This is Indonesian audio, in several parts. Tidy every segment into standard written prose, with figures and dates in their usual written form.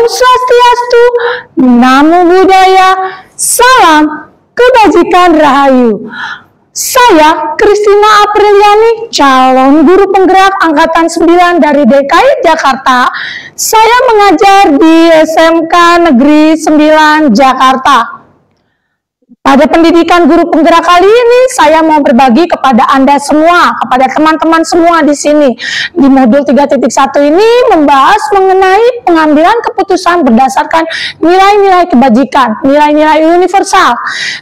Swastiastu, Namo Buddhaya, salam kebajikan rahayu. Saya Christina Apriliani, calon guru penggerak angkatan 9 dari DKI Jakarta. Saya mengajar di SMK Negeri 9 Jakarta. Pada pendidikan guru penggerak kali ini, saya mau berbagi kepada Anda semua, kepada teman-teman semua di sini. Di modul 3.1 ini membahas mengenai pengambilan keputusan berdasarkan nilai-nilai kebajikan, nilai-nilai universal.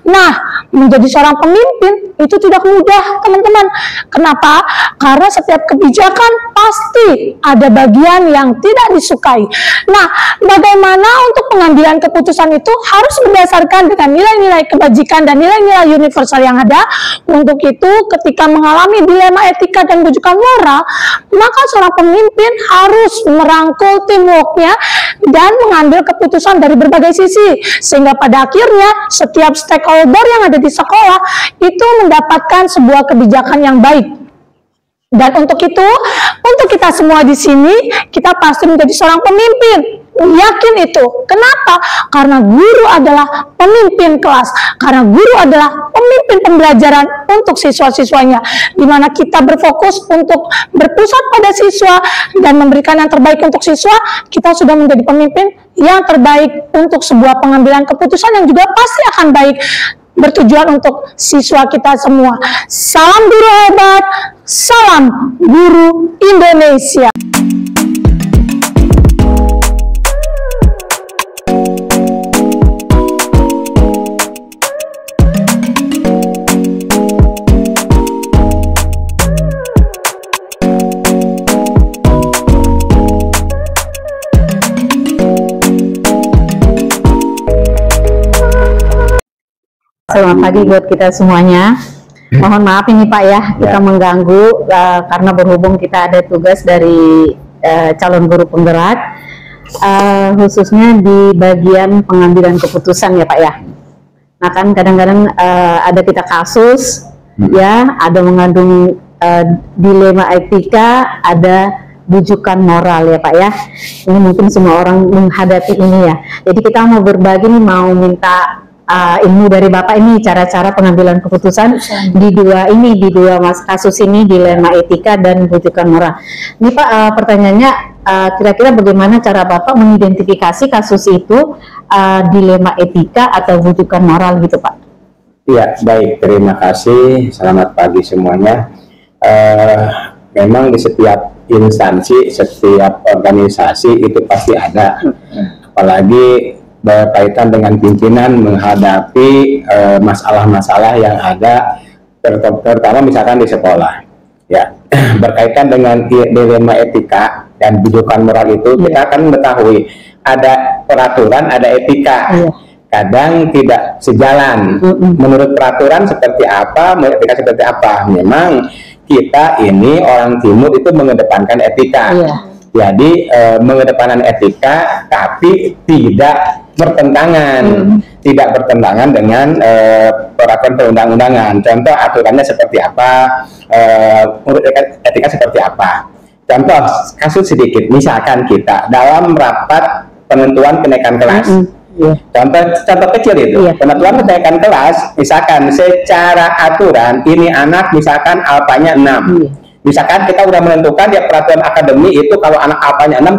Nah, menjadi seorang pemimpin itu tidak mudah, teman-teman. Kenapa? Karena setiap kebijakan pasti ada bagian yang tidak disukai. Nah, bagaimana untuk pengambilan keputusan itu harus berdasarkan dengan nilai-nilai kebajikan dan nilai-nilai universal yang ada. Untuk itu, ketika mengalami dilema etika dan rujukan moral, maka seorang pemimpin harus merangkul teamworknya dan mengambil keputusan dari berbagai sisi, sehingga pada akhirnya setiap stakeholder yang ada di sekolah itu mendapatkan sebuah kebijakan yang baik. Dan untuk itu, untuk kita semua di sini, kita pasti menjadi seorang pemimpin. Yakin itu. Kenapa? Karena guru adalah pemimpin kelas. Karena guru adalah pemimpin pembelajaran untuk siswa-siswanya. Di mana kita berfokus untuk berpusat pada siswa dan memberikan yang terbaik untuk siswa, kita sudah menjadi pemimpin yang terbaik untuk sebuah pengambilan keputusan yang juga pasti akan baik, bertujuan untuk siswa kita semua. Salam guru hebat, salam guru Indonesia. Selamat pagi buat kita semuanya. Mohon maaf ini Pak ya, kita mengganggu karena berhubung kita ada tugas dari calon guru penggerak, khususnya di bagian pengambilan keputusan ya Pak ya. Nah kan kadang-kadang ada kita kasus ya, ada mengandung dilema etika, ada bujukan moral ya Pak ya. Ini mungkin semua orang menghadapi ini ya. Jadi kita mau berbagi nih, mau minta ilmu dari Bapak ini, cara-cara pengambilan keputusan di dua kasus ini, dilema etika dan rujukan moral. Ini Pak, pertanyaannya kira-kira bagaimana cara Bapak mengidentifikasi kasus itu dilema etika atau rujukan moral gitu Pak? Iya, baik, terima kasih. Selamat pagi semuanya. Memang di setiap instansi, setiap organisasi itu pasti ada, apalagi berkaitan dengan pimpinan menghadapi masalah-masalah yang ada, terutama misalkan di sekolah ya. Berkaitan dengan dilema etika dan rujukan moral itu, kita akan mengetahui ada peraturan, ada etika, kadang tidak sejalan. Menurut peraturan seperti apa, menurut etika seperti apa. Memang kita ini orang timur itu mengedepankan etika, jadi mengedepankan etika tapi tidak bertentangan, dengan peraturan perundang-undangan. Contoh aturannya seperti apa, menurut etika seperti apa. Contoh kasus sedikit, misalkan kita dalam rapat penentuan kenaikan kelas. Contoh kecil itu, penentuan kenaikan kelas, misalkan secara aturan ini anak misalkan alfanya 6. Misalkan kita udah menentukan ya peraturan akademi itu kalau anak alfanya 6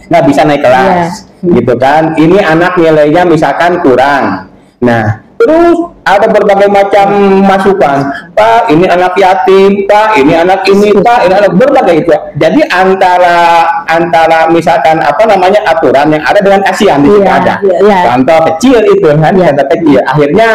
nggak bisa naik kelas, gitu kan. Ini anak nilainya misalkan kurang. Nah, terus ada berbagai macam masukan. Pak, ini anak yatim, Pak, ini anak ini, Pak, ini anak berbagai itu. Jadi antara misalkan apa namanya aturan yang ada dengan kasihan di situ ada. Contoh kecil itu kan, contoh kecil. Akhirnya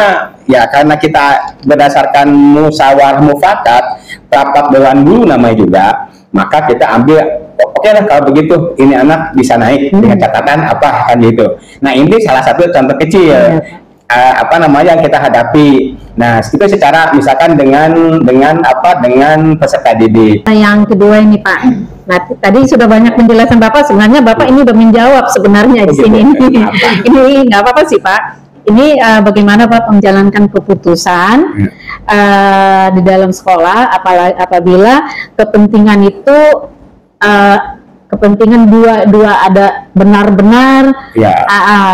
ya karena kita berdasarkan musyawarah mufakat, rapat dewan guru namanya juga, maka kita ambil oke lah kalau begitu ini anak bisa naik dengan catatan apa kan gitu. Nah ini salah satu contoh kecil apa namanya yang kita hadapi. Nah itu secara misalkan dengan peserta didik. Yang kedua ini Pak, nah tadi sudah banyak penjelasan Bapak, sebenarnya Bapak ini udah menjawab sebenarnya di sini. Ini nggak apa-apa sih Pak. Ini bagaimana Pak menjalankan keputusan di dalam sekolah apabila kepentingan itu kepentingan dua ada benar-benar. Ya.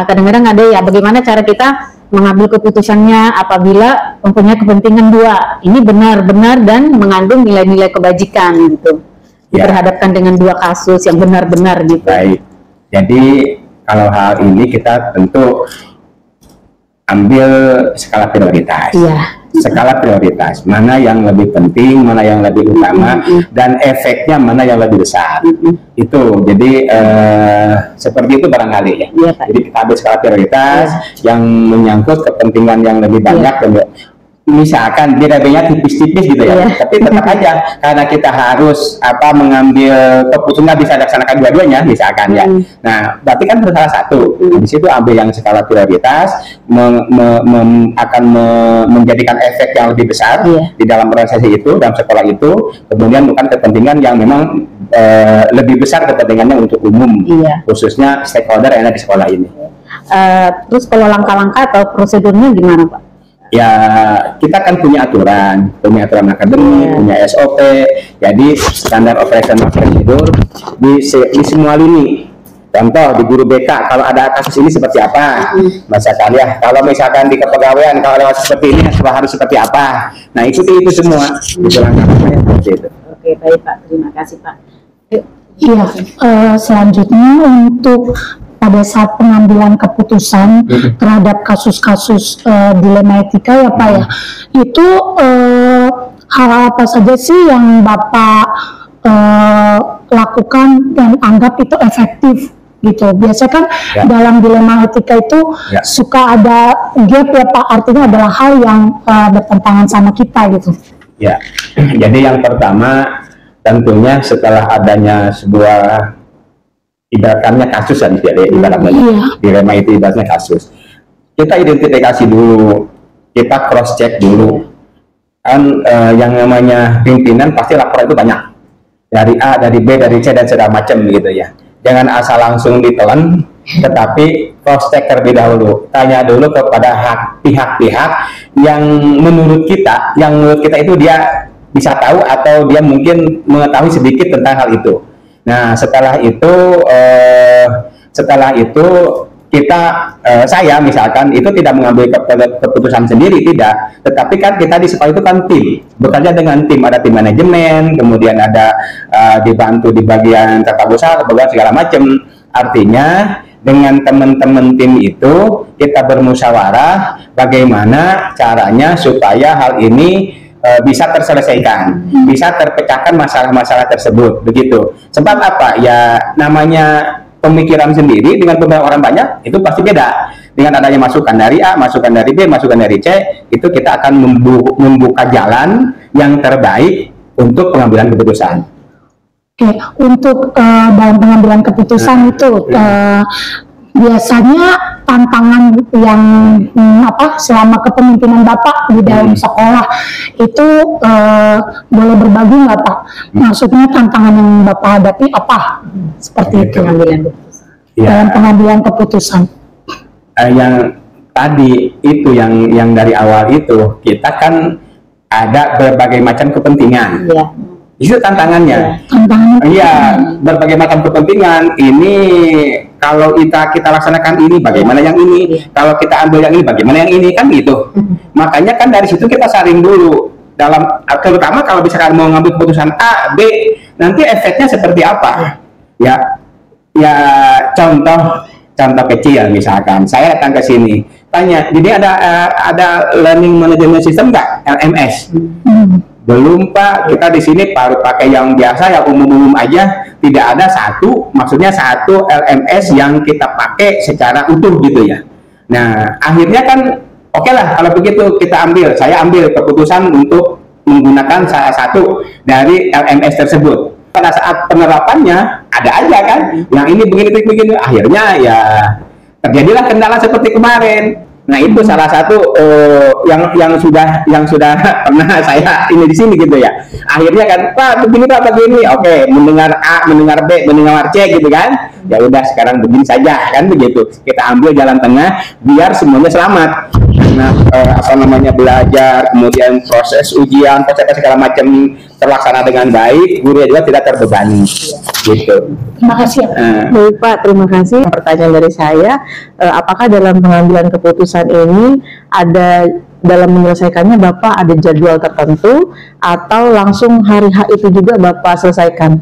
Kadang-kadang ada ya bagaimana cara kita mengambil keputusannya apabila mempunyai kepentingan dua. Ini benar-benar dan mengandung nilai-nilai kebajikan gitu. Ya. Berhadapkan dengan dua kasus yang benar-benar gitu. Baik. Jadi kalau hal ini kita tentu ambil skala prioritas. Iya. Skala prioritas, mana yang lebih penting, mana yang lebih utama, dan efeknya mana yang lebih besar. Itu, jadi seperti itu barangkali ya. Iya, Pak. Jadi kita ambil skala prioritas yang menyangkut kepentingan yang lebih banyak. Misalkan DPP-nya tipis-tipis gitu ya, tapi tetap aja karena kita harus mengambil keputusan nggak bisa laksanakan dua-duanya misalkan ya. Nah, berarti kan salah satu. Di situ ambil yang skala prioritas akan menjadikan efek yang lebih besar di dalam organisasi itu, dalam sekolah itu, kemudian bukan kepentingan yang memang lebih besar kepentingannya untuk umum, khususnya stakeholder yang ada di sekolah ini. Terus kalau langkah-langkah atau prosedurnya gimana, Pak? Ya, kita kan punya aturan akademik, punya SOP, jadi standar operational procedure di semua lini. Contoh di guru BK, kalau ada kasus ini seperti apa, misalkan ya, kalau misalkan di kepegawaian, kalau lewat seperti ini, harus seperti apa. Nah, ikuti itu semua. Itu langkah-langkahnya seperti itu. Oke, baik Pak, terima kasih Pak. Iya, selanjutnya untuk pada saat pengambilan keputusan terhadap kasus-kasus dilema etika ya Pak ya, itu hal apa saja sih yang Bapak lakukan dan anggap itu efektif gitu? Biasanya kan dalam dilema etika itu suka ada gap ya Pak, artinya adalah hal yang bertentangan sama kita gitu. Ya, jadi yang pertama tentunya setelah adanya sebuah ibaratnya kasus ya, ibaratnya dilema itu ibaratnya kasus. Kita identifikasi dulu, kita cross check dulu. Kan yang namanya pimpinan pasti laporan itu banyak. Dari A, dari B, dari C dan segala macam gitu ya. Jangan asal langsung ditelan, tetapi cross check terlebih dahulu. Tanya dulu kepada pihak-pihak yang menurut kita itu dia bisa tahu atau dia mungkin mengetahui sedikit tentang hal itu. Nah, setelah itu kita, saya misalkan itu tidak mengambil keputusan sendiri, tidak. Tetapi kan kita di sekolah itu kan tim, bekerja dengan tim, ada tim manajemen, kemudian ada dibantu di bagian tata usaha, kebagian segala macam. Artinya dengan teman-teman tim itu kita bermusyawarah bagaimana caranya supaya hal ini bisa terselesaikan, bisa terpecahkan masalah-masalah tersebut, begitu. Sebab apa? Ya namanya pemikiran sendiri dengan beberapa orang banyak itu pasti beda. Dengan adanya masukan dari A, masukan dari B, masukan dari C, itu kita akan membuka jalan yang terbaik untuk pengambilan keputusan. Oke, untuk dalam pengambilan keputusan itu biasanya tantangan yang selama kepemimpinan Bapak di dalam sekolah itu boleh berbagi nggak Pak? Maksudnya tantangan yang Bapak hadapi apa? Seperti itu dalam pengambilan keputusan. Yang tadi itu yang dari awal itu kita kan ada berbagai macam kepentingan. Itu tantangannya. Iya, berbagai macam kepentingan. Ini kalau kita laksanakan ini, bagaimana yang ini? Kalau kita ambil yang ini, bagaimana yang ini? Kan gitu. Makanya kan dari situ kita saring dulu. Terutama kalau misalkan mau ngambil keputusan A, B, nanti efeknya seperti apa? Ya contoh kecil misalkan. Saya datang ke sini, tanya, jadi ada learning management system nggak? LMS? Belum Pak, kita di sini baru pakai yang biasa, yang umum-umum aja, tidak ada maksudnya satu LMS yang kita pakai secara utuh gitu ya. Nah, akhirnya kan oke lah kalau begitu saya ambil keputusan untuk menggunakan salah satu dari LMS tersebut. Pada saat penerapannya ada aja kan, yang ini begini, akhirnya ya terjadilah kendala seperti kemarin. Nah itu salah satu yang sudah pernah saya ini di sini gitu ya. Akhirnya kan Pak begini, oke, mendengar A, mendengar B, mendengar C gitu kan. Ya udah sekarang begini saja kan begitu. Kita ambil jalan tengah biar semuanya selamat. Nah belajar, kemudian proses ujian, proses segala macam terlaksana dengan baik, guru juga tidak terbebani. gitu. Terima kasih ya. Baik Pak, terima kasih. Pertanyaan dari saya, apakah dalam pengambilan keputusan ini ada dalam menyelesaikannya Bapak ada jadwal tertentu atau langsung hari H itu juga Bapak selesaikan?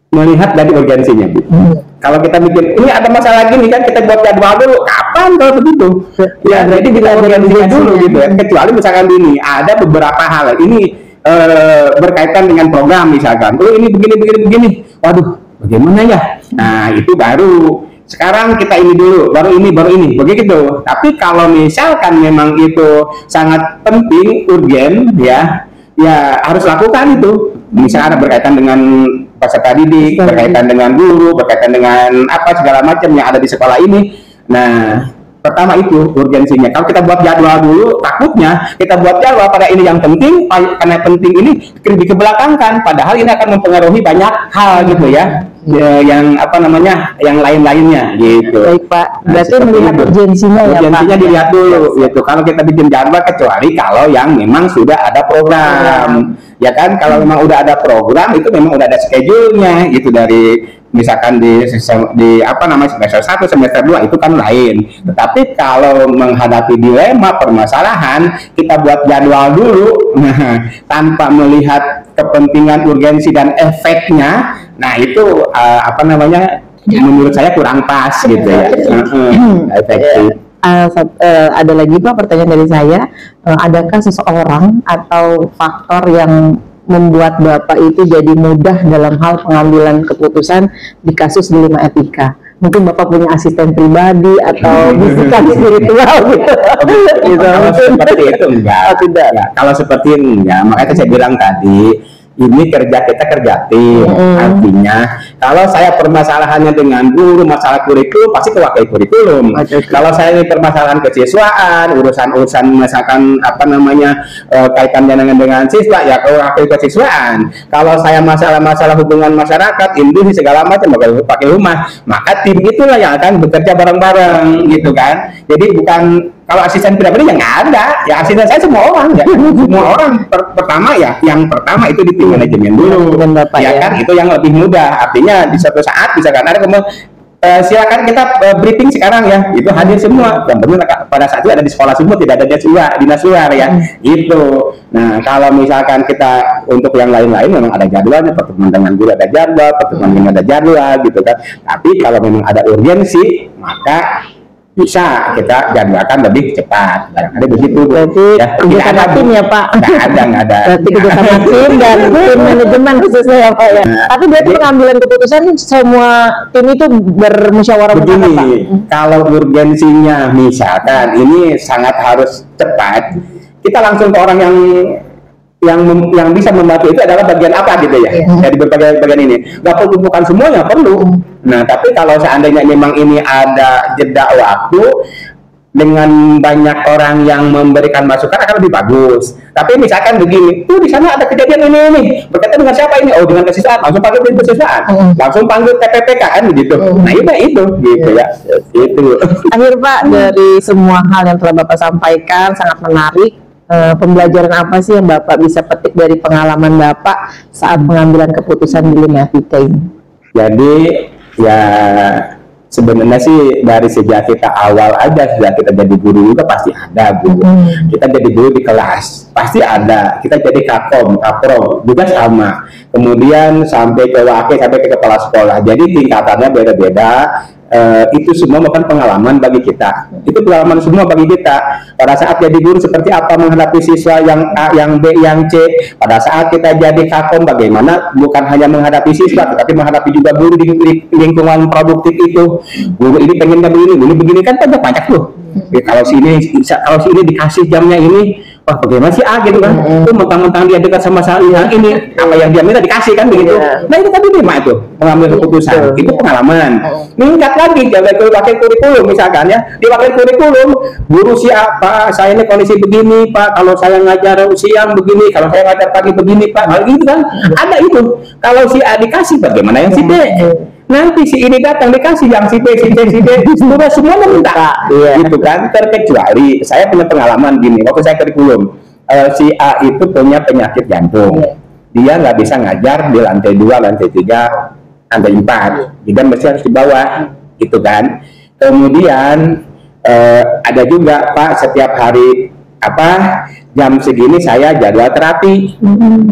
Melihat dari urgensinya, Bu. Kalau kita bikin ini ada masalah gini kan, kita buat jadwal dulu. Kapan kalau begitu? Ya, jadi kita urgensinya dulu gitu ya. Kecuali misalkan ini ada beberapa hal ini berkaitan dengan program misalkan. Oh ini begini. Waduh, bagaimana ya? Nah itu baru. Sekarang kita ini dulu, baru ini, begitu. Tapi kalau misalkan memang itu sangat penting, urgen, ya harus lakukan itu. Misalnya berkaitan dengan peserta didik, berkaitan dengan guru, berkaitan dengan apa segala macam yang ada di sekolah ini. Nah, pertama itu urgensinya. Kalau kita buat jadwal dulu, takutnya kita buat jadwal pada ini yang penting, karena penting ini dikebelakangkan. Padahal ini akan mempengaruhi banyak hal gitu ya. Yang apa namanya, yang lain-lainnya gitu. Baik Pak, berarti melihat urgensinya ya Pak. Urgensinya dilihat dulu gitu. Kalau kita bikin jadwal, kecuali kalau yang memang sudah ada program, ya kan. Kalau memang udah ada program itu memang udah ada schedule-nya gitu, dari misalkan di apa namanya semester 1, semester 2 itu kan lain. Tetapi kalau menghadapi dilema permasalahan, kita buat jadwal dulu tanpa melihat kepentingan, urgensi dan efeknya. Nah itu apa namanya, menurut saya kurang pas gitu ya. Efektif. Ada lagi Pak pertanyaan dari saya, adakah seseorang atau faktor yang membuat Bapak itu jadi mudah dalam hal pengambilan keputusan di kasus dilema etika? Mungkin Bapak punya asisten pribadi atau bisikan spiritual gitu. Kalau seperti itu enggak. Tidak. Ya, kalau seperti ini enggak, makanya saya bilang tadi, ini kerja kita kerja tim. Artinya kalau saya permasalahannya dengan guru, masalah kurikulum, pasti ke wakil kurikulum. Kalau saya ini permasalahan kesiswaan, urusan misalkan apa namanya kaitannya dengan siswa, ya ke wakil kesiswaan. Kalau saya masalah hubungan masyarakat, industri segala macam, wakil rumah, maka tim itulah yang akan bekerja bareng-bareng gitu kan. Jadi bukan, kalau asisten pribadi yang nggak ada, ya asisten saya semua orang ya. Semua orang pertama ya, yang pertama itu di tim manajemen dulu, ya kan, itu yang lebih mudah. Artinya di suatu saat bisa kan ada silakan kita briefing sekarang ya, itu hadir semua. Dan benar pada saat itu ada di sekolah semua, tidak ada dinas luar ya, gitu. Nah kalau misalkan kita untuk yang lain-lain memang ada jadwalnya, pertemuan dengan guru ada jadwal, pertemuan dengan ada jadwal gitu kan. Tapi kalau memang ada urgensi, maka bisa kita jadwalkan lebih cepat. Barangkali begitu. Berarti ya, kerjasama tim ya Pak? Nggak ada. Berarti kerjasama tim dan tim manajemen khususnya ya Pak ya. Tapi berarti pengambilan keputusan semua tim itu bermusyawarah mufakat Pak? Kalau urgensinya misalkan ini sangat harus cepat, kita langsung ke orang yang bisa membantu. Itu adalah bagian apa gitu ya, dari berbagai bagian ini. Nggak perlu, bukan semuanya perlu. Nah tapi kalau seandainya memang ini ada jeda waktu dengan banyak orang yang memberikan masukan, akan lebih bagus. Tapi misalkan begini, tuh di sana ada kejadian ini berkaitan dengan siapa ini? Oh dengan kesiswaan, langsung panggil kesiswaan, langsung panggil TPPK kan begitu. Nah itu gitu ya. Itu. Akhir Pak, dari semua hal yang telah Bapak sampaikan sangat menarik. Pembelajaran apa sih yang Bapak bisa petik dari pengalaman Bapak saat pengambilan keputusan dilema etika ini? Jadi ya sebenarnya sih dari sejak kita awal aja, sejak kita jadi guru juga pasti ada Bu. Kita jadi guru di kelas pasti ada, kita jadi kakom, kapro juga sama. Kemudian sampai ke wakil, sampai ke kepala sekolah. Jadi tingkatannya beda-beda. Itu semua bukan pengalaman bagi kita. Itu pengalaman semua bagi kita. Pada saat jadi guru seperti apa menghadapi siswa yang A, yang B, yang C. Pada saat kita jadi kakom bagaimana bukan hanya menghadapi siswa, tetapi menghadapi juga guru di lingkungan produktif itu. Guru ini pengennya begini kan banyak tuh. Kalau si ini dikasih jamnya ini, wah bagaimana sih gitu kan? Itu mentang-mentang dia dekat sama yang ini, apa yang dia minta dikasih kan begitu. Nah itu tadi lima itu mengambil keputusan, itu pengalaman. Meningkat lagi jaga wakil kurikulum misalkan ya, di wakil kurikulum guru siapa, saya ini kondisi begini Pak, kalau saya ngajar siang begini, kalau saya ngajar pagi begini Pak, hal gitu kan ada itu. Kalau si A dikasih, bagaimana yang si B? Nanti si ini datang dikasih yang si B, sudah semuanya minta, gitu kan. Terkecuali saya punya pengalaman gini, waktu saya kurikulum, si A itu punya penyakit jantung, dia nggak bisa ngajar di lantai 2, lantai 3 lantai 4, bidan mesti harus di bawah, gitu kan. Kemudian ada juga Pak, setiap hari jam segini saya jadwal terapi.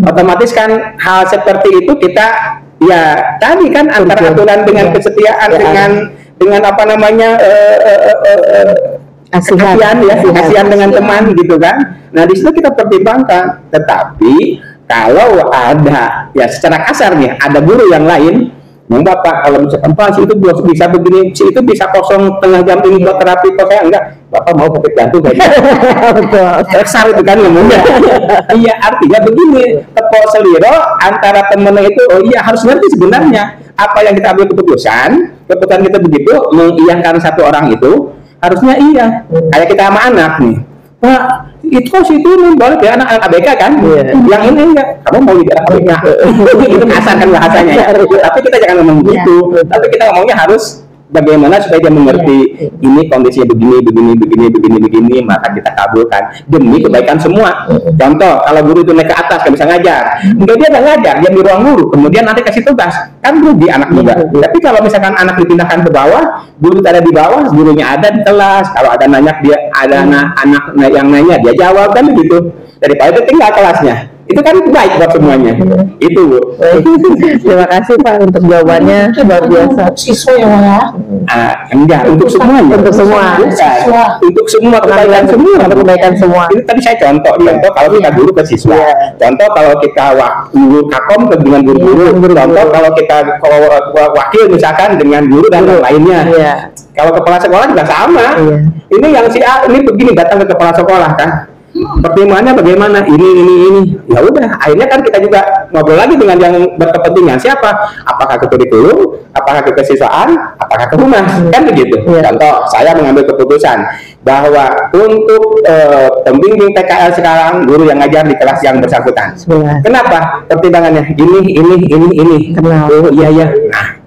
Otomatis kan hal seperti itu kita ya tadi kan antara aturan dengan kesetiaan dengan apa namanya kasihan dengan teman gitu kan. Nah di situ kita pertimbangkan. Tetapi kalau ada ya secara kasar nih ada guru yang lain, Bapak kalau misalkan Pak si itu bisa begini, si itu bisa kosong tengah jam ini buat terapi, kok saya enggak, Bapak mau sakit jantung kayak kasar itu kan ngomongnya. Iya, artinya begini, tepok seliro antara temennya itu, oh iya harus ngerti sebenarnya apa yang kita ambil keputusan kita begitu mengiyakan satu orang itu harusnya iya. Kayak kita sama anak nih, Pak itu kok situ nih boleh ya anak ABK kan, yang ini enggak, kamu mau jadi anak ABK. Itu kasar kan bahasanya ya. Tapi kita jangan ngomong begitu, tapi kita ngomongnya harus bagaimana supaya dia mengerti ini kondisinya begini, maka kita kabulkan demi kebaikan semua. Contoh, kalau guru itu naik ke atas nggak bisa ngajar, enggak dia nggak ngajar, dia di ruang guru, kemudian nanti kasih tugas, kan rugi anak juga. Tapi kalau misalkan anak dipindahkan ke bawah, guru ada di bawah, gurunya ada di kelas, kalau ada nanya dia ada anak yang nanya dia jawab kan begitu, daripada itu tinggal kelasnya. Itu kan baik buat semuanya. Itu Bu. Terima kasih Pak untuk jawabannya, luar biasa. Siswa ya, enggak untuk semuanya. Untuk semua. Untuk semua kebaikan semua. Kebaikan semua. Ini tadi saya contoh kalau kita guru ke siswa. Contoh kalau kita guru kakom dengan guru-guru. Contoh kalau kita wakil misalkan dengan guru dan yang lainnya. Kalau kepala sekolah juga sama. Ini yang si A ini begini datang ke kepala sekolah kan. Pertimbangannya bagaimana ini ya udah akhirnya kan kita juga ngobrol lagi dengan yang berkepentingan siapa, apakah ke kurikulum, apakah ke kesiswaan, apakah ke humas kan begitu. Contoh saya mengambil keputusan bahwa untuk pembimbing PKL sekarang guru yang ngajar di kelas yang bersangkutan. Kenapa pertimbangannya ini oh iya nah.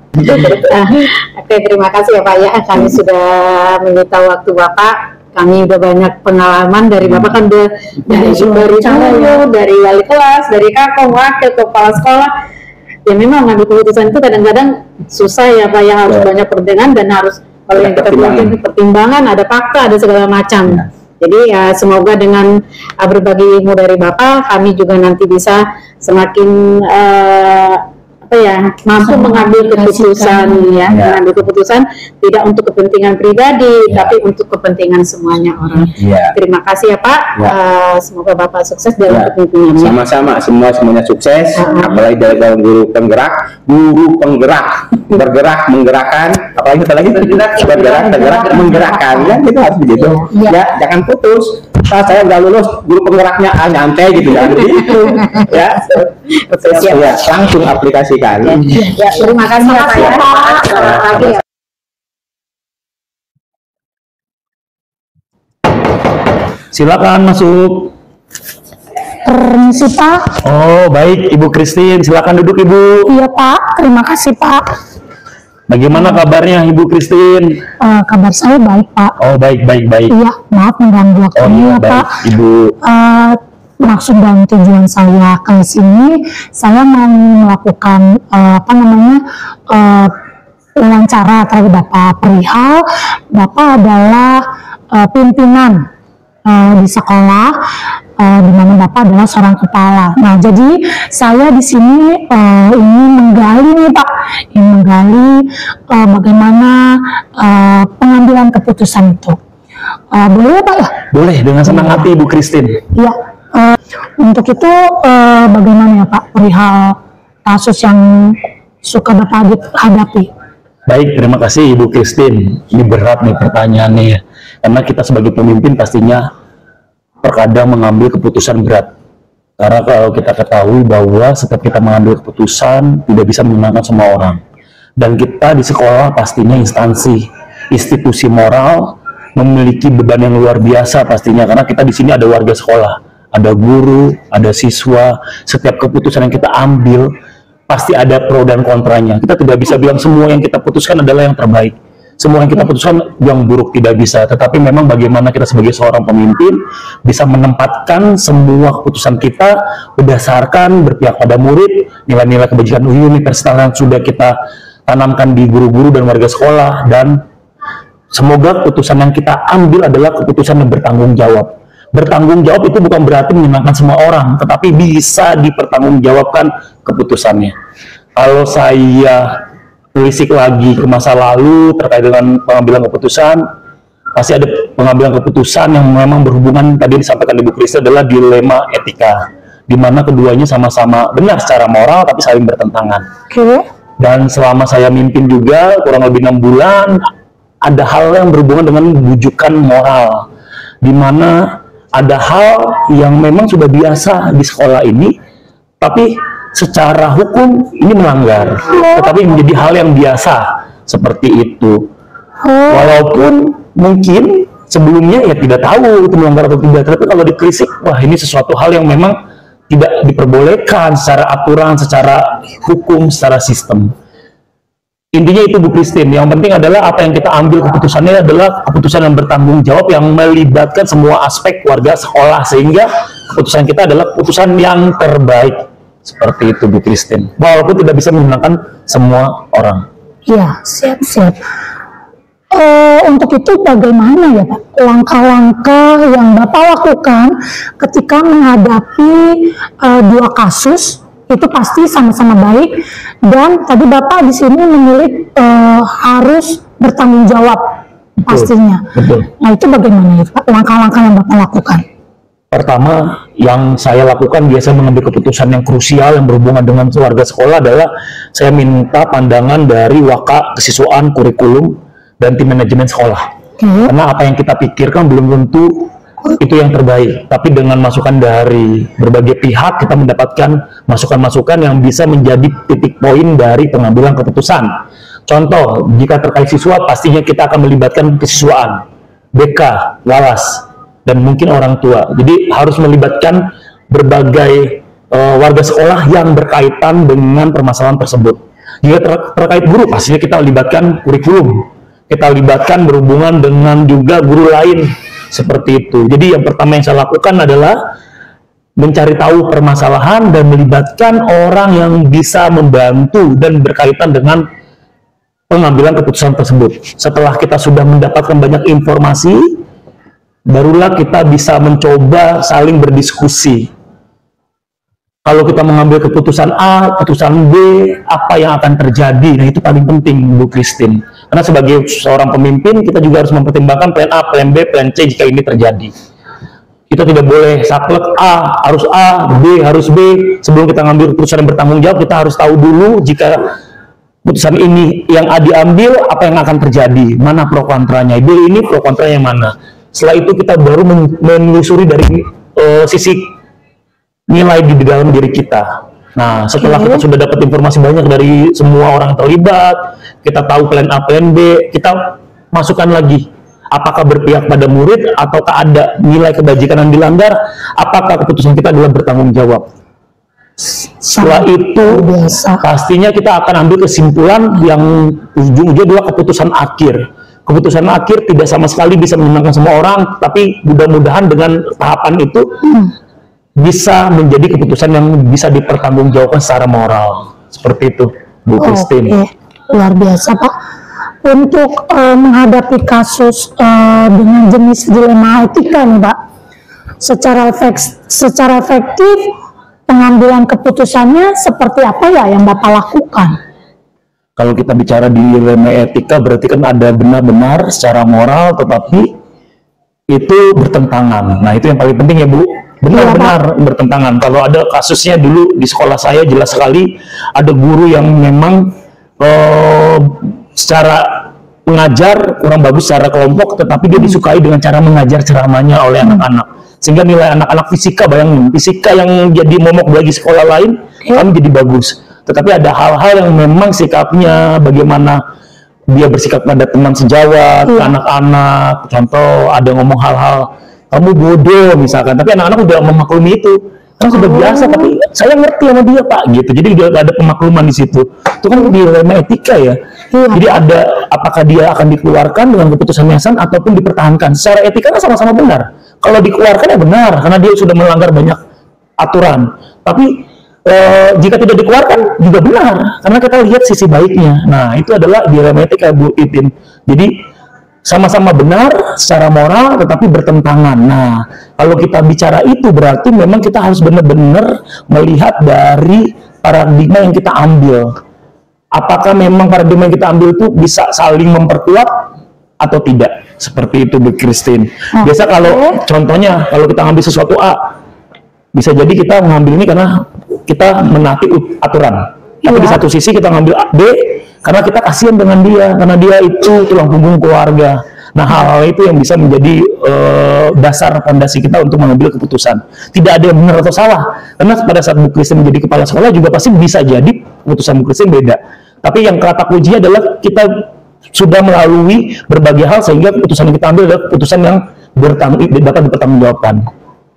Oke, terima kasih ya Pak ya, kami sudah menyita waktu Bapak. Kami udah banyak pengalaman dari Bapak kan dari guru, dari wali kelas, dari kakak, wakil, kepala sekolah. Ya memang ngambil keputusan itu kadang-kadang susah ya Pak, yang harus banyak pertimbangan dan harus kalau yang kita bilang pertimbangan, ada fakta, ada segala macam. Jadi ya semoga dengan berbagi ilmu dari Bapak, kami juga nanti bisa semakin mampu mengambil keputusan mengambil keputusan tidak untuk kepentingan pribadi tapi untuk kepentingan semuanya orang. Terima kasih ya Pak. Semoga Bapak sukses dalam kepemimpinannya. Sama-sama, semuanya sukses. Apalagi dari guru penggerak bergerak menggerakkan, apalagi bergerak menggerakkan ya, itu harus begitu. Ya jangan putus. Saya udah lulus guru penggeraknya nyantai gitu kan gitu ya. Langsung aplikasikan. Terima kasih ya Pak ya. Silakan masuk. Permisi Pak. Oh baik Ibu Christine, silakan duduk Ibu. Iya Pak, terima kasih Pak. Bagaimana kabarnya Ibu Christine? Kabar saya baik Pak. Oh baik. Iya, maaf mengganggu waktunya Pak. Ibu. Maksud dan tujuan saya ke sini, saya mau melakukan wawancara terhadap Bapak perihal Bapak adalah pimpinan di sekolah, di mana Bapak adalah seorang kepala. Nah, jadi saya di sini ingin menggali nih Pak, bagaimana pengambilan keputusan itu. Boleh Pak ya? Boleh, dengan senang hati Ibu Christine. Iya. Untuk itu bagaimana ya Pak perihal kasus yang suka Bapak hadapi? Baik, terima kasih Ibu Christine. Ini berat nih pertanyaannya ya. Karena kita sebagai pemimpin pastinya terkadang mengambil keputusan berat. Karena kalau kita ketahui bahwa setiap kita mengambil keputusan tidak bisa menyenangkan semua orang. Dan kita di sekolah pastinya institusi moral memiliki beban yang luar biasa pastinya. Karena kita di sini ada warga sekolah, ada guru, ada siswa. Setiap keputusan yang kita ambil pasti ada pro dan kontranya. Kita tidak bisa bilang semua yang kita putuskan adalah yang terbaik. semua yang kita putuskan yang buruk tidak bisa, tetapi memang bagaimana kita sebagai seorang pemimpin bisa menempatkan semua keputusan kita berdasarkan berpihak pada murid, nilai-nilai kebajikan universal yang sudah kita tanamkan di guru-guru dan warga sekolah, dan semoga keputusan yang kita ambil adalah keputusan yang bertanggung jawab. Bertanggung jawab itu bukan berarti menyenangkan semua orang, tetapi bisa dipertanggungjawabkan keputusannya. Kalau saya telisik lagi ke masa lalu terkait dengan pengambilan keputusan, pasti ada pengambilan keputusan yang memang berhubungan, tadi disampaikan Ibu Kristi, adalah dilema etika, di mana keduanya sama-sama benar secara moral tapi saling bertentangan. Dan selama saya mimpin juga kurang lebih 6 bulan, ada hal yang berhubungan dengan bujukan moral, di mana ada hal yang memang sudah biasa di sekolah ini, tapi secara hukum ini melanggar, tetapi menjadi hal yang biasa seperti itu. Walaupun mungkin sebelumnya ya tidak tahu itu melanggar atau tidak, tapi kalau dikritik, wah ini sesuatu hal yang memang tidak diperbolehkan secara aturan, secara hukum, secara sistem. Intinya itu Bu Christine, yang penting adalah apa yang kita ambil keputusannya adalah keputusan yang bertanggung jawab, yang melibatkan semua aspek warga sekolah, sehingga keputusan kita adalah keputusan yang terbaik. Seperti itu Bu Christine, walaupun tidak bisa menyenangkan semua orang. Iya, siap-siap. Untuk itu bagaimana ya Pak langkah-langkah yang Bapak lakukan ketika menghadapi dua kasus itu pasti sama-sama baik, dan tadi Bapak di sini memilih harus bertanggung jawab pastinya. Betul. Nah itu bagaimana ya Pak langkah-langkah yang Bapak lakukan? Pertama, yang saya lakukan biasa mengambil keputusan yang krusial yang berhubungan dengan warga sekolah adalah saya minta pandangan dari waka kesiswaan, kurikulum, dan tim manajemen sekolah. Karena apa yang kita pikirkan belum tentu itu yang terbaik, tapi dengan masukan dari berbagai pihak kita mendapatkan masukan-masukan yang bisa menjadi titik poin dari pengambilan keputusan. Contoh, jika terkait siswa pastinya kita akan melibatkan kesiswaan, BK, Walas, dan mungkin orang tua. Jadi harus melibatkan berbagai warga sekolah yang berkaitan dengan permasalahan tersebut. Jika terkait guru, pastinya kita libatkan kurikulum, kita libatkan berhubungan dengan juga guru lain, seperti itu. Jadi yang pertama yang saya lakukan adalah mencari tahu permasalahan dan melibatkan orang yang bisa membantu dan berkaitan dengan pengambilan keputusan tersebut. Setelah kita sudah mendapatkan banyak informasi, barulah kita bisa mencoba saling berdiskusi. Kalau kita mengambil keputusan A, keputusan B, apa yang akan terjadi? Nah itu paling penting Bu Christine. Karena sebagai seorang pemimpin, kita juga harus mempertimbangkan plan A, plan B, plan C jika ini terjadi. Kita tidak boleh saklek harus A, B harus B. Sebelum kita mengambil keputusan yang bertanggung jawab, kita harus tahu dulu jika keputusan ini yang A diambil, apa yang akan terjadi? Mana pro kontranya? B ini pro kontranya mana? Setelah itu kita baru menelusuri dari sisi nilai di dalam diri kita. Nah, setelah kita sudah dapat informasi banyak dari semua orang yang terlibat, kita tahu plan A, plan B, kita masukkan lagi. Apakah berpihak pada murid, ataukah ada nilai kebajikan yang dilanggar, apakah keputusan kita adalah bertanggung jawab. Setelah itu, pastinya kita akan ambil kesimpulan yang ujung-ujungnya adalah keputusan akhir. Keputusan akhir tidak sama sekali bisa menyenangkan semua orang, tapi mudah-mudahan dengan tahapan itu bisa menjadi keputusan yang bisa dipertanggungjawabkan secara moral. Seperti itu, Bu Christine. Luar biasa Pak. Untuk menghadapi kasus dengan jenis dilema etika nih Pak, secara efektif pengambilan keputusannya seperti apa ya yang Bapak lakukan? Kalau kita bicara di dilema etika berarti kan ada benar-benar secara moral tetapi itu bertentangan. Nah itu yang paling penting ya Bu, benar-benar bertentangan. Kalau ada kasusnya dulu di sekolah saya jelas sekali ada guru yang memang secara mengajar kurang bagus secara kelompok, tetapi dia disukai dengan cara mengajar ceramahnya oleh anak-anak, sehingga nilai anak-anak fisika, bayangin fisika yang jadi momok bagi sekolah lain kan jadi bagus. Tetapi ada hal-hal yang memang sikapnya bagaimana dia bersikap pada teman sejawat, ke anak-anak. Contoh ada ngomong hal-hal kamu bodoh misalkan, tapi anak-anak udah memaklumi itu. Kan sudah biasa, tapi saya ngerti sama dia Pak gitu. Jadi dia ada pemakluman di situ. Itu kan dilema etika ya. Jadi ada apakah dia akan dikeluarkan dengan keputusan yayasan ataupun dipertahankan. Secara etika kan sama-sama benar. Kalau dikeluarkan ya benar karena dia sudah melanggar banyak aturan. Tapi jika tidak dikeluarkan juga benar karena kita lihat sisi baiknya. Nah, itu adalah dilema etika Bu Ipin. Jadi sama-sama benar secara moral tetapi bertentangan. Nah, kalau kita bicara itu berarti memang kita harus benar-benar melihat dari paradigma yang kita ambil. Apakah memang paradigma yang kita ambil itu bisa saling memperkuat atau tidak? Seperti itu Bu Christine. Biasa kalau contohnya kalau kita ngambil sesuatu A, bisa jadi kita mengambil ini karena kita menaati aturan. Tapi di satu sisi kita ngambil B karena kita kasihan dengan dia, karena dia itu tulang punggung keluarga. Nah, hal-hal itu yang bisa menjadi dasar fondasi kita untuk mengambil keputusan. Tidak ada yang benar atau salah. Karena pada saat Bu Christine menjadi kepala sekolah juga pasti bisa jadi keputusan Bu Christine beda. Tapi yang kata kunci adalah kita sudah melalui berbagai hal sehingga keputusan yang kita ambil adalah keputusan yang dapat dipertanggungjawabkan.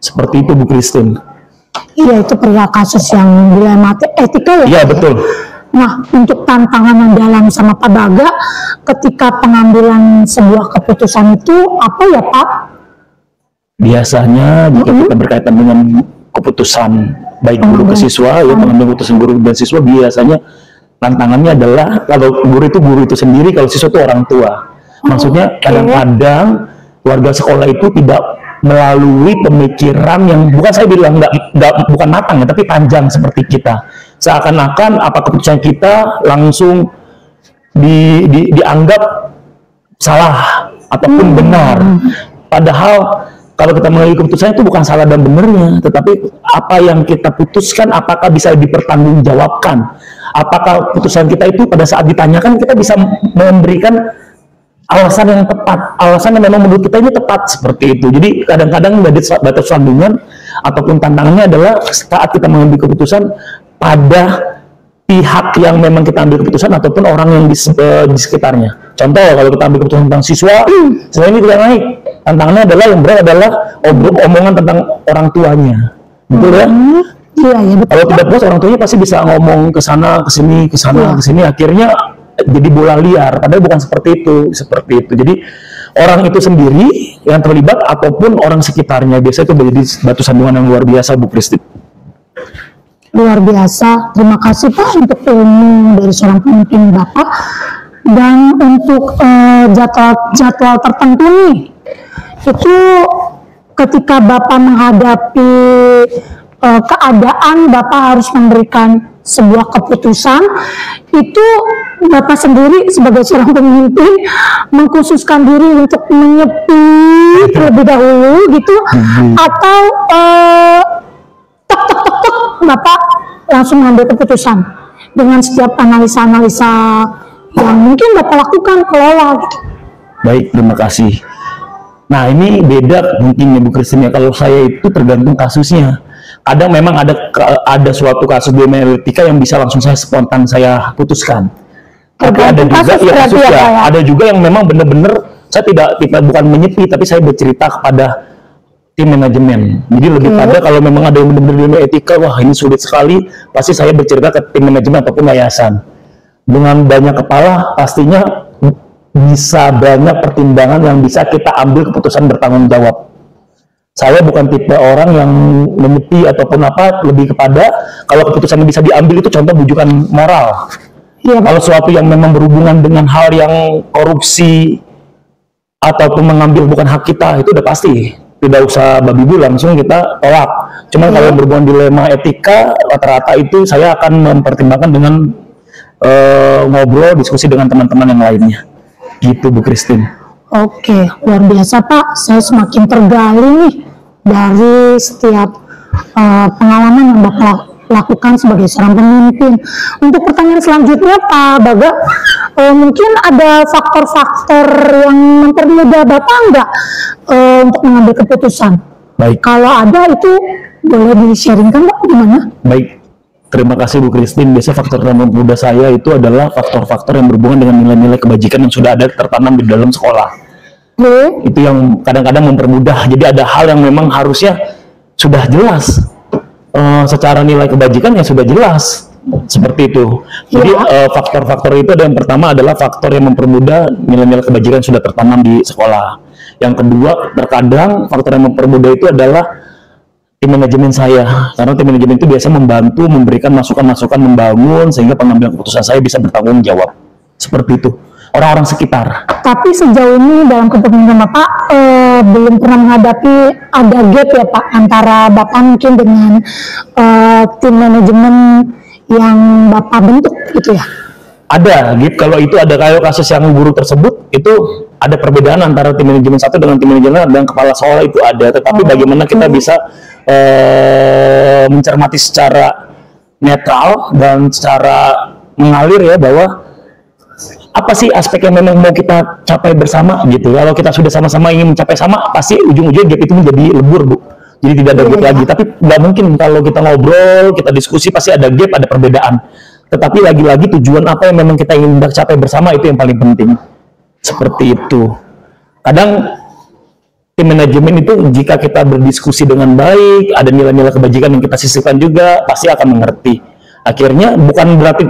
Seperti itu Bu Christine. Iya, itu perihal kasus yang dilema etika ya. Iya, betul. Nah, untuk tantangan yang dalam sama Pak Baga ketika pengambilan sebuah keputusan itu apa ya Pak? Biasanya jika kita berkaitan dengan keputusan baik guru ke siswa, ya pengambilan keputusan guru dan siswa, biasanya tantangannya adalah kalau guru itu sendiri, kalau siswa itu orang tua. Maksudnya kadang-kadang warga sekolah itu tidak melalui pemikiran yang bukan saya bilang bukan matang ya, tapi panjang seperti kita. Seakan-akan apa keputusan kita langsung dianggap salah ataupun benar. Padahal kalau kita mengambil keputusan itu bukan salah dan benernya, tetapi apa yang kita putuskan apakah bisa dipertanggungjawabkan. Apakah keputusan kita itu pada saat ditanyakan kita bisa memberikan alasan yang tepat, alasan yang memang menurut kita ini tepat, seperti itu. Jadi kadang-kadang batas sandungan ataupun tantangannya adalah saat kita mengambil keputusan pada pihak yang memang kita ambil keputusan ataupun orang yang di sekitarnya. Contoh kalau kita ambil keputusan tentang siswa ini tidak naik, tantangannya adalah yang berat adalah omongan tentang orang tuanya, betul ya? Iya, betul. Kalau tidak puas orang tuanya pasti bisa ngomong ke sana, ke sini, ke sana, ke sini, akhirnya jadi bola liar, padahal bukan seperti itu. Jadi orang itu sendiri yang terlibat ataupun orang sekitarnya biasa itu menjadi batu sandungan yang luar biasa Bu Christine. Luar biasa, terima kasih Pak untuk ilmu dari seorang pemimpin Bapak. Dan untuk jadwal tertentu nih, itu ketika Bapak menghadapi keadaan Bapak harus memberikan sebuah keputusan, itu Bapak sendiri sebagai seorang pemimpin mengkhususkan diri untuk menyepi terlebih dahulu gitu, atau Bapak langsung mengambil keputusan dengan setiap analisa-analisa yang mungkin Bapak lakukan kelola gitu. Baik, terima kasih. Nah, ini beda mungkin ya Bu Christine, kalau saya itu tergantung kasusnya. Kadang memang ada suatu kasus di etika yang bisa langsung spontan saya putuskan. Tapi ada juga ada juga yang memang benar-benar saya bukan menyepi, tapi saya bercerita kepada tim manajemen. Jadi lebih pada kalau memang ada yang benar-benar etika, wah ini sulit sekali, pasti saya bercerita ke tim manajemen ataupun yayasan. Dengan banyak kepala pastinya bisa banyak pertimbangan yang bisa kita ambil keputusan bertanggung jawab. Saya bukan tipe orang yang menyepi ataupun apa, lebih kepada kalau keputusan yang bisa diambil itu contoh bujukan moral. Kalau sesuatu yang memang berhubungan dengan hal yang korupsi ataupun mengambil bukan hak kita, itu udah pasti tidak usah babi bu, langsung kita tolak. Cuman kalau berhubungan dilema etika, rata-rata itu saya akan mempertimbangkan dengan ngobrol, diskusi dengan teman-teman yang lainnya. Gitu Bu Christine. Oke, luar biasa Pak. Saya semakin tergali nih dari setiap pengalaman yang Bapak lakukan sebagai seorang pemimpin. Untuk pertanyaan selanjutnya Pak Baga, mungkin ada faktor-faktor yang mempermudah Bapak enggak untuk mengambil keputusan? Baik. Kalau ada itu boleh di-sharingkan Pak, gimana? Baik. Terima kasih Bu Christine. Biasa faktor yang mempermudah saya itu adalah faktor-faktor yang berhubungan dengan nilai-nilai kebajikan yang sudah ada tertanam di dalam sekolah. Itu yang kadang-kadang mempermudah. Jadi ada hal yang memang harusnya sudah jelas, secara nilai kebajikan ya sudah jelas seperti itu. Jadi faktor-faktor itu ada, yang pertama adalah faktor yang mempermudah nilai-nilai kebajikan sudah tertanam di sekolah. Yang kedua, terkadang faktor yang mempermudah itu adalah tim manajemen saya, karena tim manajemen itu biasa membantu memberikan masukan-masukan membangun sehingga pengambilan keputusan saya bisa bertanggung jawab. Seperti itu. Orang-orang sekitar. Tapi sejauh ini dalam kepemimpinan Bapak belum pernah menghadapi ada gap ya Pak antara Bapak mungkin dengan tim manajemen yang Bapak bentuk gitu ya? Ada, gitu. Kalau itu ada kayak kasus yang guru tersebut, itu ada perbedaan antara tim manajemen satu dengan tim manajemen dan kepala sekolah itu ada. Tetapi bagaimana kita bisa mencermati secara netral dan secara mengalir ya, bahwa apa sih aspek yang memang mau kita capai bersama gitu. Kalau kita sudah sama-sama ingin mencapai sama, pasti ujung-ujungnya gap itu menjadi lebur, Bu. Jadi tidak ada gap lagi. Tapi nggak mungkin kalau kita ngobrol, kita diskusi, pasti ada gap, ada perbedaan. Tetapi lagi-lagi tujuan apa yang memang kita ingin capai bersama, itu yang paling penting. Seperti itu. Kadang tim manajemen itu jika kita berdiskusi dengan baik, ada nilai-nilai kebajikan yang kita sisipkan juga, pasti akan mengerti. Akhirnya bukan berarti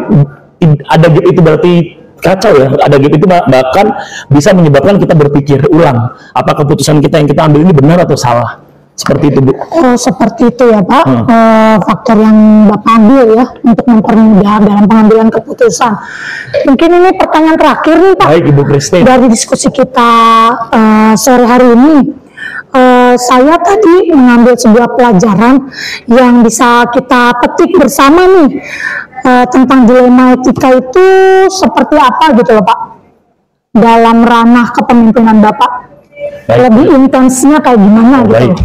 ada gap itu berarti kacau ya. Ada gap itu bahkan bisa menyebabkan kita berpikir ulang, apa keputusan kita yang kita ambil ini benar atau salah. Seperti itu, Bu. Seperti itu ya Pak, faktor yang Bapak ambil ya untuk mempermudah dalam pengambilan keputusan. Mungkin ini pertanyaan terakhir nih Pak. Baik, Ibu Christine. Dari diskusi kita sore hari ini, saya tadi mengambil sebuah pelajaran yang bisa kita petik bersama nih, tentang dilema etika itu seperti apa gitu loh Pak, dalam ranah kepemimpinan Bapak. Baik. Lebih intensnya kayak gimana gitu. Baik.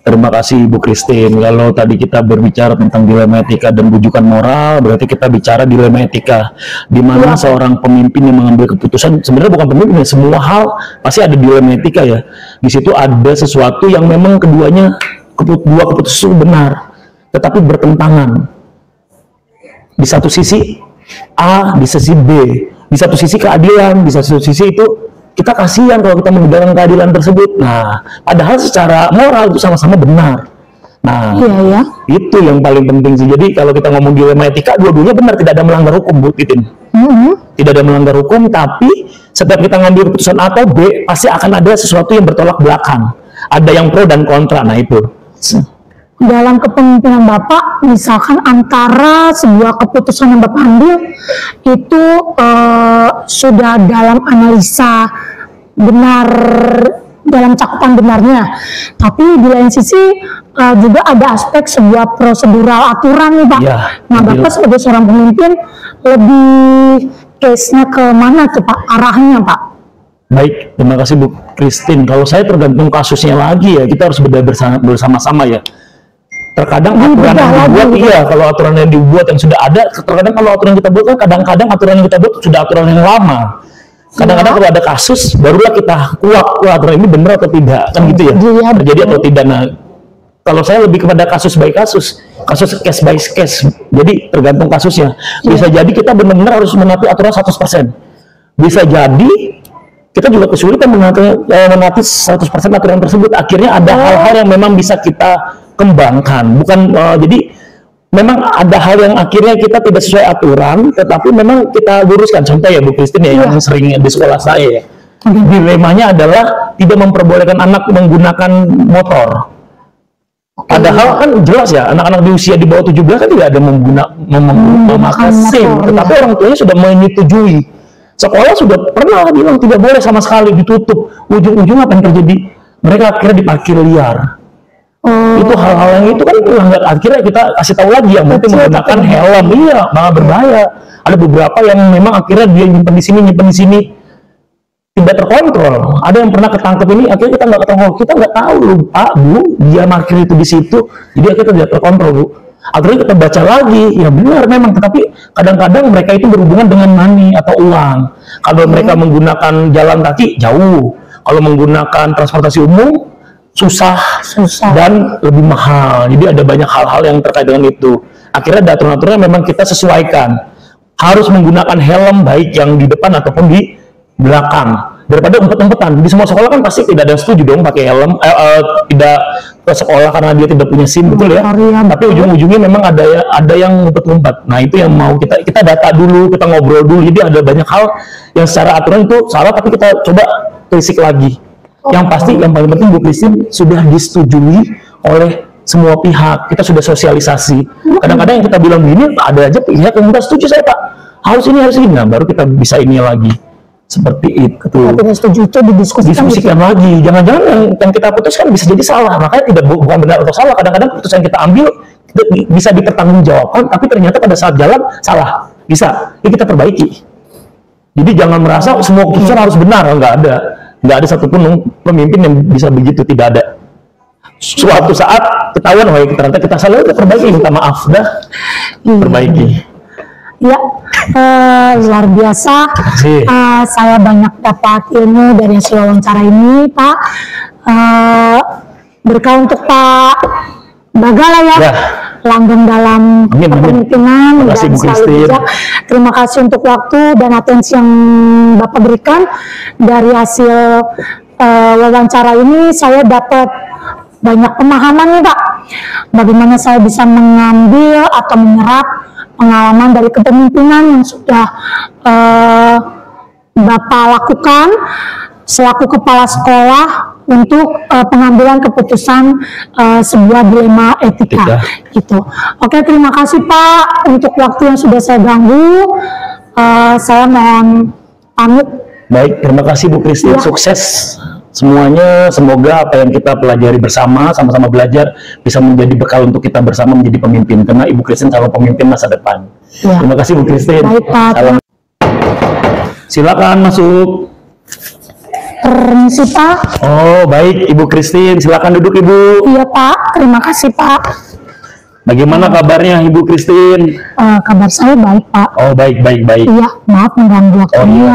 Terima kasih Ibu Christine. Kalau tadi kita berbicara tentang dilema etika dan rujukan moral, berarti kita bicara dilema etika, di mana seorang pemimpin yang mengambil keputusan, sebenarnya bukan pemimpin, semua hal pasti ada dilema etika ya. Di situ ada sesuatu yang memang keduanya, dua keputusan benar, tetapi bertentangan. Di satu sisi A, di sisi B, di satu sisi keadilan, di satu sisi itu kita kasihan kalau kita menegakkan keadilan tersebut. Nah, padahal secara moral itu sama-sama benar. Nah, itu yang paling penting sih. Jadi kalau kita ngomong dilema etika, dua-duanya benar, tidak ada melanggar hukum, Bu Titin. Tidak ada melanggar hukum, tapi setiap kita ngambil keputusan A atau B, pasti akan ada sesuatu yang bertolak belakang. Ada yang pro dan kontra. Nah, itu. Dalam kepemimpinan Bapak, misalkan antara sebuah keputusan yang Bapak ambil itu sudah dalam analisa benar, dalam cakupan benarnya, tapi di lain sisi juga ada aspek sebuah prosedural aturan nih Pak. Ya, nah Bapak sebagai seorang pemimpin lebih case-nya ke mana tuh Pak, arahnya Pak? Baik, terima kasih Bu Christine. Kalau saya tergantung kasusnya lagi ya, kita harus bersama-sama ya. Terkadang aturan yang dibuat, kalau aturan yang dibuat yang sudah ada, terkadang kalau aturan yang kita buat kan kadang-kadang aturan yang kita buat sudah aturan yang lama. Kadang-kadang kalau ada kasus, barulah kita kuat, aturan ini benar atau tidak, kan gitu ya, terjadi atau tidak. Nah, kalau saya lebih kepada kasus by kasus case by case, jadi tergantung kasusnya. Bisa jadi kita benar-benar harus menaati aturan 100%. Bisa jadi kita juga kesulitan menaati 100% aturan tersebut. Akhirnya ada hal-hal yang memang bisa kita kembangkan, bukan jadi memang ada hal yang akhirnya kita tidak sesuai aturan, tetapi memang kita luruskan. Contoh ya Bu Christine ya, yang sering di sekolah saya ya, dilemanya adalah tidak memperbolehkan anak menggunakan motor. Padahal kan jelas ya, anak-anak di usia di bawah 17 kan tidak ada memakai SIM, tetapi orang tuanya sudah menyetujui. Sekolah sudah pernah bilang tidak boleh sama sekali, ditutup. Ujung-ujung apa yang terjadi? Mereka akhirnya diparkir liar. Itu hal-hal yang itu kan melanggar. Akhirnya kita kasih tahu lagi yang penting menggunakan helm. Iya, malah berbahaya. Ada beberapa yang memang akhirnya dia nyimpen di sini, tidak terkontrol. Ada yang pernah ketangkep ini, akhirnya kita nggak ketangkep. Kita nggak tahu, lupa Bu, dia parkir itu di situ. Jadi akhirnya tidak terkontrol, Bu. Akhirnya kita baca lagi, ya benar memang. Tetapi kadang-kadang mereka itu berhubungan dengan money atau uang. Kalau mereka menggunakan jalan kaki, jauh. Kalau menggunakan transportasi umum, susah dan lebih mahal. Jadi ada banyak hal-hal yang terkait dengan itu. Akhirnya ada aturan-aturan memang kita sesuaikan. Harus menggunakan helm baik yang di depan ataupun di belakang. daripada umpet-umpetan. Di semua sekolah kan pasti tidak ada yang setuju dong pakai helm, tidak ke sekolah karena dia tidak punya SIM, betul ya? Tapi ujung-ujungnya memang ada yang ngumpet-ngumpet. Nah itu yang mau kita data dulu, kita ngobrol dulu. Jadi ada banyak hal yang secara aturan itu salah, tapi kita coba telisik lagi. Yang pasti yang paling penting Bu Christine sudah disetujui oleh semua pihak, kita sudah sosialisasi. Kadang-kadang yang kita bilang gini, ada aja pihak yang nggak setuju, saya Pak harus ini, nah baru kita bisa ini lagi. Seperti itu. Tidak setuju itu didiskusikan lagi. Jangan-jangan yang kita putuskan bisa jadi salah. Makanya bukan benar atau salah. Kadang-kadang keputusan yang kita ambil bisa dipertanggungjawabkan, tapi ternyata pada saat jalan salah. Bisa. Ini kita perbaiki. Jadi jangan merasa semua keputusan harus benar. Nggak ada satupun pemimpin yang bisa begitu, tidak ada. Suatu saat ketahuan, ternyata kita salah, kita perbaiki, minta maaf, perbaiki. Ya, luar biasa. Saya banyak dapat ilmu dari hasil wawancara ini, Pak. Berkah untuk Pak Bagala ya. Langgeng dalam kepemimpinan dan selalu bijak. Terima kasih untuk waktu dan atensi yang Bapak berikan. Dari hasil wawancara ini saya dapat banyak pemahaman nih Pak, bagaimana saya bisa mengambil atau menyerap pengalaman dari kepemimpinan yang sudah Bapak lakukan selaku kepala sekolah untuk pengambilan keputusan sebuah dilema etika. Gitu. Oke, terima kasih Pak untuk waktu yang sudah saya ganggu. Saya mohon pamit. Baik, terima kasih Bu Christine, sukses semuanya. Semoga apa yang kita pelajari bersama, sama-sama belajar, bisa menjadi bekal untuk kita bersama menjadi pemimpin, karena Ibu Christine calon pemimpin masa depan. Terima kasih Bu Christine. Baik, Pak. Salam. Silakan masuk. Permisi Pak. Oh baik, Ibu Christine, silakan duduk Ibu. Iya Pak, terima kasih Pak. Bagaimana kabarnya Ibu Christine? Kabar saya baik Pak. Oh baik. Iya, maaf mengganggu waktunya